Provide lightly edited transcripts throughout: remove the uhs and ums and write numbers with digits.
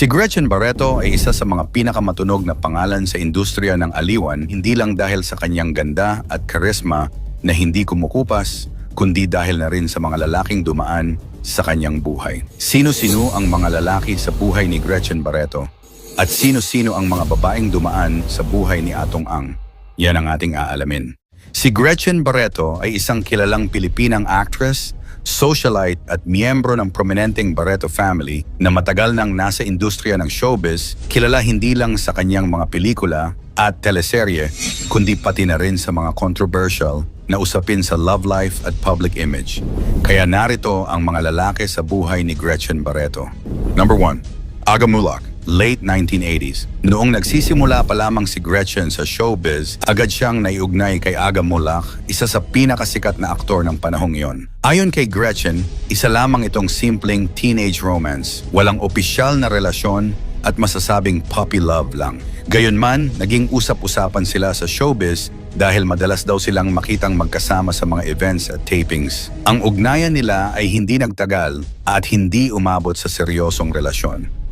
Si Gretchen Barreto ay isa sa mga pinakamatunog na pangalan sa industriya ng aliwan, hindi lang dahil sa kanyang ganda at karisma na hindi kumukupas, kundi dahil na rin sa mga lalaking dumaan sa kanyang buhay. Sino-sino ang mga lalaki sa buhay ni Gretchen Barreto? At sino-sino ang mga babaeng dumaan sa buhay ni Atong Ang? Yan ang ating aalamin. Si Gretchen Barreto ay isang kilalang Pilipinang actress, socialite at miyembro ng prominenteng Barreto family na matagal nang nasa industriya ng showbiz, kilala hindi lang sa kanyang mga pelikula at teleserye, kundi pati na rin sa mga controversial na usapin sa love life at public image. Kaya narito ang mga lalaki sa buhay ni Gretchen Barreto. Number 1. Aga Mulak, late 1980s. Noong nagsisimula pa lamang si Gretchen sa showbiz, agad siyang naiugnay kay Aga Mulak, isa sa pinakasikat na aktor ng panahong iyon. Ayon kay Gretchen, isa lamang itong simpleng teenage romance, walang opisyal na relasyon at masasabing puppy love lang. Gayunman, naging usap-usapan sila sa showbiz dahil madalas daw silang makitang magkasama sa mga events at tapings. Ang ugnayan nila ay hindi nagtagal at hindi umabot sa seryosong relasyon.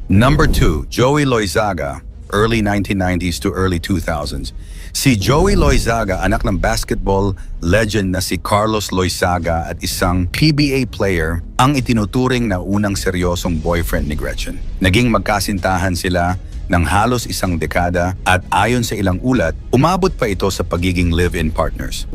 Number 2, Joey Loizaga, early 1990s to early 2000s. Si Joey Loizaga, anak ng basketball legend na si Carlos Loizaga at isang PBA player, ang itinuturing na unang seryosong boyfriend ni Gretchen. Naging magkasintahan sila ng halos isang dekada at ayon sa ilang ulat, umabot pa ito sa pagiging live-in partners.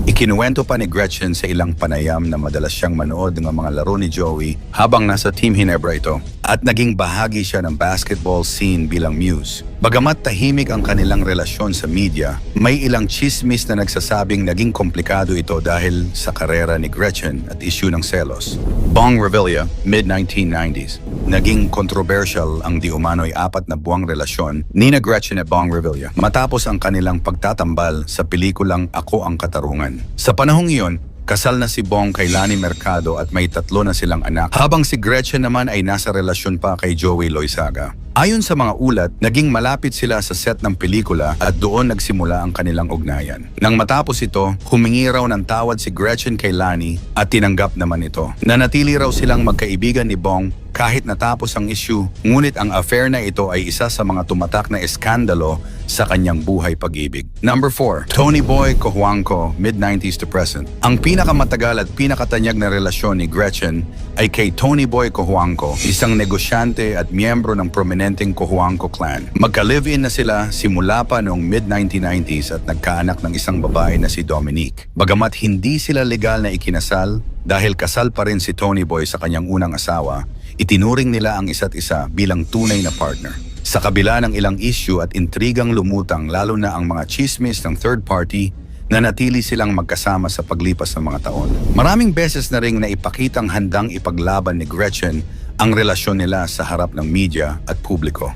Ikinuwento pa ni Gretchen sa ilang panayam na madalas siyang manood ng mga laro ni Joey habang nasa Team Ginebra ito at naging bahagi siya ng basketball scene bilang muse. Bagamat tahimik ang kanilang relasyon sa media, may ilang chismis na nagsasabing naging komplikado ito dahil sa karera ni Gretchen at issue ng selos. Bong Revilla, mid-1990s. Naging controversial ang di umano'y 4 na buwang relasyon ni na Gretchen at Bong Revilla matapos ang kanilang pagtatambal sa pelikulang Ako ang Katarungan. Sa panahong iyon, kasal na si Bong kay Lani Mercado at may 3 na silang anak, habang si Gretchen naman ay nasa relasyon pa kay Joey Loizaga. Ayon sa mga ulat, naging malapit sila sa set ng pelikula at doon nagsimula ang kanilang ugnayan. Nang matapos ito, humingi raw ng tawad si Gretchen kay Lani at tinanggap naman ito. Nanatili raw silang magkaibigan ni Bong kahit natapos ang issue, ngunit ang affair na ito ay isa sa mga tumatak na eskandalo sa kanyang buhay pag-ibig. Number 4, Tony Boy Cojuangco, mid-90s to present. Ang pinakamatagal at pinakatanyag na relasyon ni Gretchen ay kay Tony Boy Cojuangco, isang negosyante at miyembro ng prominenteng Cojuangco clan. Magka-live-in na sila simula pa noong mid-1990s at nagkaanak ng isang babae na si Dominique. Bagamat hindi sila legal na ikinasal, dahil kasal pa rin si Tony Boy sa kanyang unang asawa, itinuring nila ang isa't isa bilang tunay na partner. Sa kabila ng ilang issue at intrigang lumutang lalo na ang mga chismis ng third party, nanatili silang magkasama sa paglipas ng mga taon. Maraming beses na ring naipakitang handang ipaglaban ni Gretchen ang relasyon nila sa harap ng media at publiko.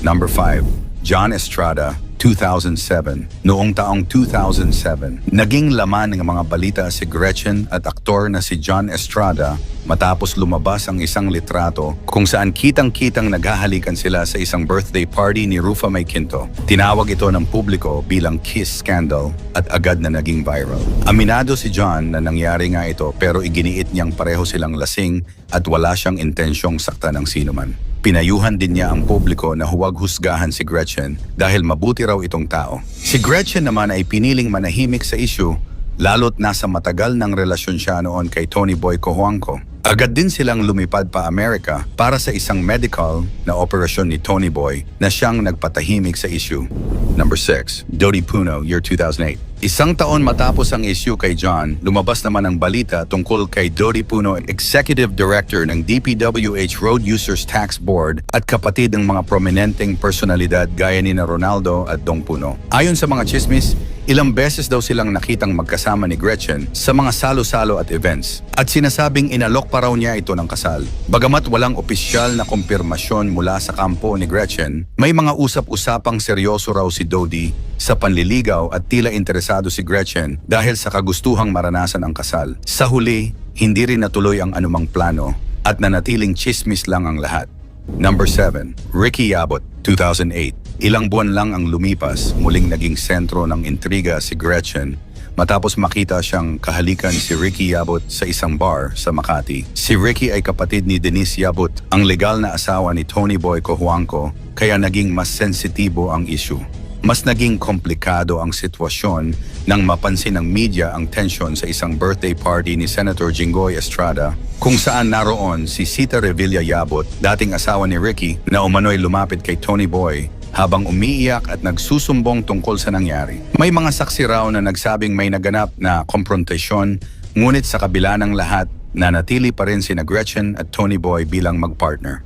Number 5, John Estrada, 2007. Noong taong 2007, naging laman ng mga balita si Gretchen at aktor na si John Estrada matapos lumabas ang isang litrato kung saan kitang-kitang naghahalikan sila sa isang birthday party ni Rufa May Quinto. Tinawag ito ng publiko bilang kiss scandal at agad na naging viral. Aminado si John na nangyari nga ito pero iginiit niyang pareho silang lasing at wala siyang intensyong saktan ng sinuman. Pinayuhan din niya ang publiko na huwag husgahan si Gretchen dahil mabuti raw itong tao. Si Gretchen naman ay piniling manahimik sa issue lalo't nasa matagal ng relasyon siya noon kay Tony Boy Cojuangco. Agad din silang lumipad pa Amerika para sa isang medical na operasyon ni Tony Boy na siyang nagpatahimik sa issue. Number 6, Dodi Puno, year 2008. Isang taon matapos ang issue kay John, lumabas naman ang balita tungkol kay Dodi Puno, Executive Director ng DPWH Road Users Tax Board at kapatid ng mga prominenteng personalidad gaya ni Ronaldo at Dong Puno. Ayon sa mga chismis, ilang beses daw silang nakitang magkasama ni Gretchen sa mga salo-salo at events at sinasabing inalok pa raw niya ito ng kasal. Bagamat walang opisyal na kumpirmasyon mula sa kampo ni Gretchen, may mga usap-usapang seryoso raw si Dodi sa panliligaw at tila interesado si Gretchen dahil sa kagustuhang maranasan ang kasal. Sa huli, hindi rin natuloy ang anumang plano at nanatiling chismis lang ang lahat. Number 7, Ricky Yabot, 2008. Ilang buwan lang ang lumipas, muling naging sentro ng intriga si Gretchen matapos makita siyang kahalikan si Ricky Yabut sa isang bar sa Makati. Si Ricky ay kapatid ni Denise Yabut, ang legal na asawa ni Tony Boy Cojuangco, kaya naging mas sensitibo ang issue. Mas naging komplikado ang sitwasyon nang mapansin ng media ang tensyon sa isang birthday party ni Senator Jinggoy Estrada kung saan naroon si Sita Revilla Yabut, dating asawa ni Ricky, na umano'y lumapit kay Tony Boy habang umiiyak at nagsusumbong tungkol sa nangyari. May mga saksi raw na nagsabing may naganap na komprontasyon, ngunit sa kabila ng lahat, nanatili pa rin sina Gretchen at Tony Boy bilang magpartner.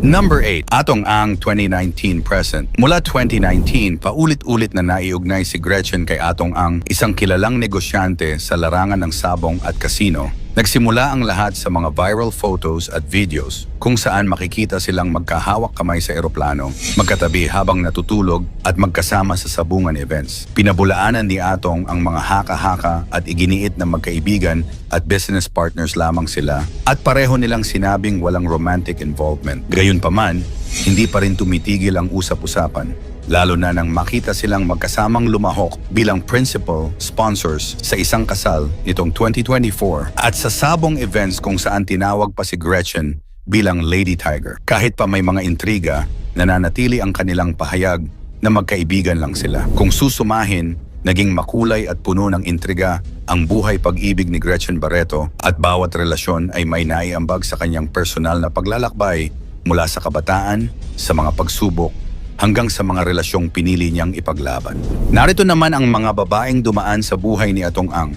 Number 8, Atong Ang 2019 present. Mula 2019, paulit-ulit na naiugnay si Gretchen kay Atong Ang, isang kilalang negosyante sa larangan ng sabong at kasino. Nagsimula ang lahat sa mga viral photos at videos kung saan makikita silang magkahawak kamay sa eroplano, magkatabi habang natutulog at magkasama sa sabungan events. Pinabulaanan ni Atong ang mga haka-haka at iginiit na magkaibigan at business partners lamang sila at pareho nilang sinabing walang romantic involvement. Gayunpaman, hindi pa rin tumitigil ang usap-usapan, lalo na nang makita silang magkasamang lumahok bilang principal sponsors sa isang kasal nitong 2024 at sa sabong events kung saan tinawag pa si Gretchen bilang Lady Tiger. Kahit pa may mga intriga, nananatili ang kanilang pahayag na magkaibigan lang sila. Kung susumahin, naging makulay at puno ng intriga ang buhay pag-ibig ni Gretchen Barreto at bawat relasyon ay may naiambag sa kanyang personal na paglalakbay mula sa kabataan, sa mga pagsubok, hanggang sa mga relasyong pinili niyang ipaglaban. Narito naman ang mga babaeng dumaan sa buhay ni Atong Ang.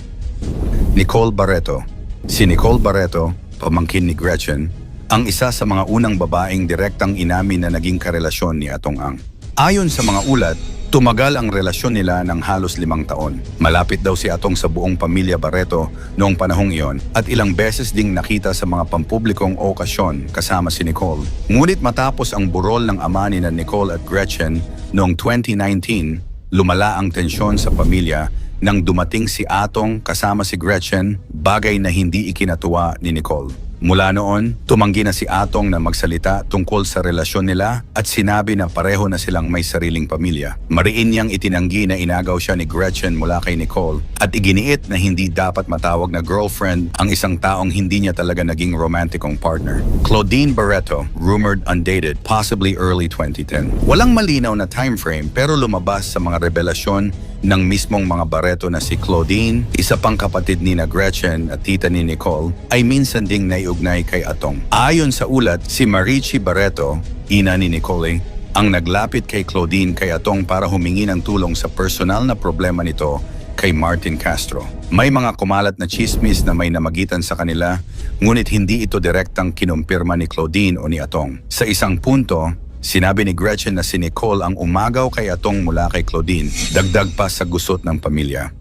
Nicole Barreto. Si Nicole Barreto, pamangkin ni Gretchen, ang isa sa mga unang babaeng direktang inamin na naging karelasyon ni Atong Ang. Ayon sa mga ulat, tumagal ang relasyon nila ng halos 5 taon. Malapit daw si Atong sa buong pamilya Barreto noong panahong iyon at ilang beses ding nakita sa mga pampublikong okasyon kasama si Nicole. Ngunit matapos ang burol ng ama ni na Nicole at Gretchen noong 2019, lumala ang tensyon sa pamilya nang dumating si Atong kasama si Gretchen, bagay na hindi ikinatuwa ni Nicole. Mula noon, tumanggi na si Atong na magsalita tungkol sa relasyon nila at sinabi na pareho na silang may sariling pamilya. Mariin niyang itinanggi na inagaw siya ni Gretchen mula kay Nicole at iginiit na hindi dapat matawag na girlfriend ang isang taong hindi niya talaga naging romantikong partner. Claudine Barreto, rumored undated, possibly early 2010. Walang malinaw na time frame pero lumabas sa mga revelasyon ng mismong mga Barreto na si Claudine, isa pang kapatid ni na Gretchen at tita ni Nicole, ay minsan ding naiugnay kay Atong. Ayon sa ulat, si Marichi Barreto, ina ni Nicole, ang naglapit kay Claudine kay Atong para humingi ng tulong sa personal na problema nito kay Martin Castro. May mga kumalat na chismis na may namagitan sa kanila, ngunit hindi ito direktang kinumpirma ni Claudine o ni Atong. Sa isang punto, sinabi ni Gretchen na si Nicole ang umagaw kay Atong mula kay Claudine, dagdag pa sa gusot ng pamilya.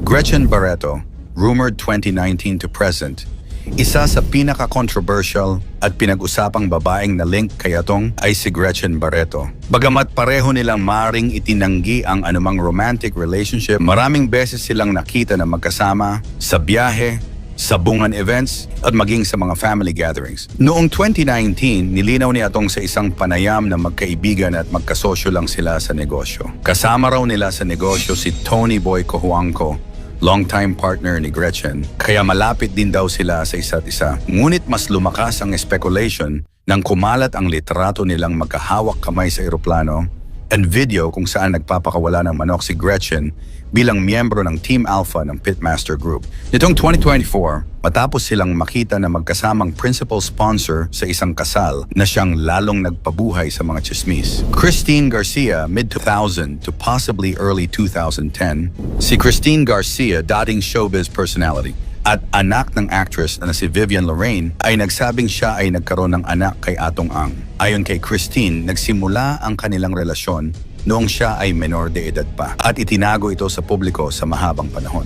Gretchen Barreto, rumored 2019 to present, isa sa pinaka-controversial at pinag-usapang babaeng na link kay Atong ay si Gretchen Barreto. Bagamat pareho nilang maring itinanggi ang anumang romantic relationship, maraming beses silang nakita na magkasama sa biyahe, sabungan events at maging sa mga family gatherings. Noong 2019, nilinaw ni Atong sa isang panayam na magkaibigan at magkasosyo lang sila sa negosyo. Kasama raw nila sa negosyo si Tony Boy Cojuangco, longtime partner ni Gretchen, kaya malapit din daw sila sa isa't isa. Ngunit mas lumakas ang speculation nang kumalat ang litrato nilang magkahawak kamay sa eroplano and video kung saan nagpapakawala ng manok si Gretchen bilang miyembro ng Team Alpha ng Pitmaster Group. Nitong 2024, matapos silang makita na magkasamang principal sponsor sa isang kasal na siyang lalong nagpabuhay sa mga chismis. Christine Garcia, mid-2000 to possibly early 2010, si Christine Garcia, dating showbiz personality, at anak ng actress na si Vivian Lorraine, ay nagsabing siya ay nagkaroon ng anak kay Atong Ang. Ayon kay Christine, nagsimula ang kanilang relasyon noong siya ay menor de edad pa at itinago ito sa publiko sa mahabang panahon.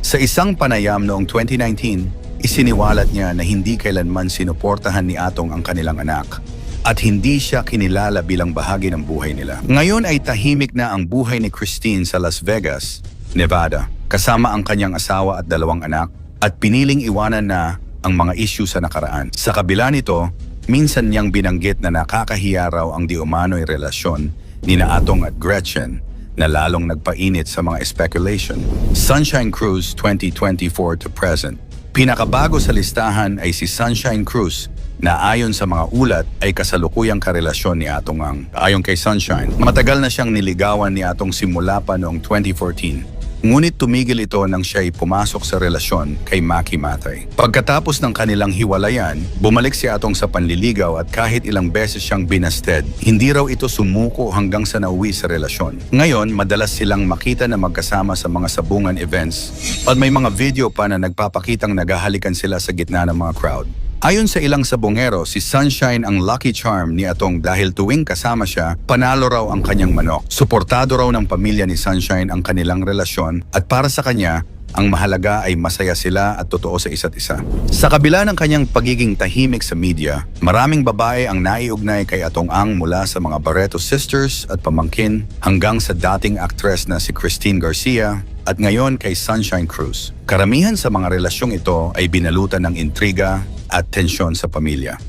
Sa isang panayam noong 2019, isiniwalat niya na hindi kailanman sinuportahan ni Atong ang kanilang anak at hindi siya kinilala bilang bahagi ng buhay nila. Ngayon ay tahimik na ang buhay ni Christine sa Las Vegas, Nevada, kasama ang kanyang asawa at 2 anak, at piniling iwanan na ang mga issue sa nakaraan. Sa kabila nito, minsan niyang binanggit na nakakahiya raw ang di umano'y relasyon ni na Atong at Gretchen na lalong nagpainit sa mga speculation. Sunshine Cruz 2024 to present. Pinakabago sa listahan ay si Sunshine Cruz na ayon sa mga ulat ay kasalukuyang karelasyon ni Atong Ang. Ayon kay Sunshine, matagal na siyang niligawan ni Atong simula pa noong 2014. Ngunit tumigil ito nang siya ay pumasok sa relasyon kay Maki Matay. Pagkatapos ng kanilang hiwalayan, bumalik si Atong sa panliligaw at kahit ilang beses siyang binasted, hindi raw ito sumuko hanggang sa nauwi sa relasyon. Ngayon, madalas silang makita na magkasama sa mga sabungan events at may mga video pa na nagpapakitang naghahalikan sila sa gitna ng mga crowd. Ayon sa ilang sabongero, si Sunshine ang lucky charm ni Atong dahil tuwing kasama siya, panalo raw ang kanyang manok. Suportado raw ng pamilya ni Sunshine ang kanilang relasyon at para sa kanya, ang mahalaga ay masaya sila at totoo sa isa't isa. Sa kabila ng kanyang pagiging tahimik sa media, maraming babae ang naiugnay kay Atong Ang mula sa mga Barreto sisters at pamangkin hanggang sa dating aktres na si Christine Garcia at ngayon kay Sunshine Cruz. Karamihan sa mga relasyong ito ay binalutan ng intriga at tensyon sa pamilya.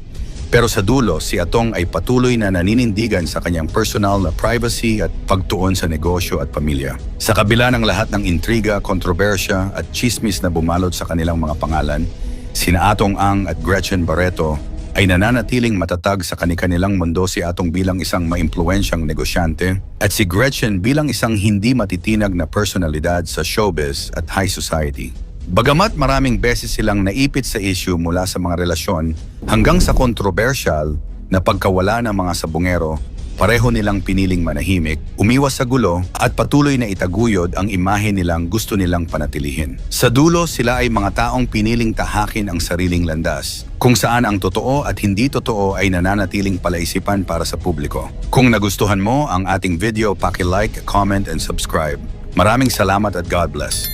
Pero sa dulo, si Atong ay patuloy na naninindigan sa kanyang personal na privacy at pagtuon sa negosyo at pamilya. Sa kabila ng lahat ng intriga, kontrobersya at chismis na bumalot sa kanilang mga pangalan, sina Atong Ang at Gretchen Barreto ay nananatiling matatag sa kanilang mundo, si Atong bilang isang maimpluwensyang negosyante at si Gretchen bilang isang hindi matitinag na personalidad sa showbiz at high society. Bagamat maraming beses silang naipit sa issue mula sa mga relasyon hanggang sa kontrobersyal na pagkawala ng mga sabongero, pareho nilang piniling manahimik, umiwas sa gulo at patuloy na itaguyod ang imahe nilang gusto nilang panatilihin. Sa dulo, sila ay mga taong piniling tahakin ang sariling landas, kung saan ang totoo at hindi totoo ay nananatiling palaisipan para sa publiko. Kung nagustuhan mo ang ating video, paki-like, comment and subscribe. Maraming salamat at God bless.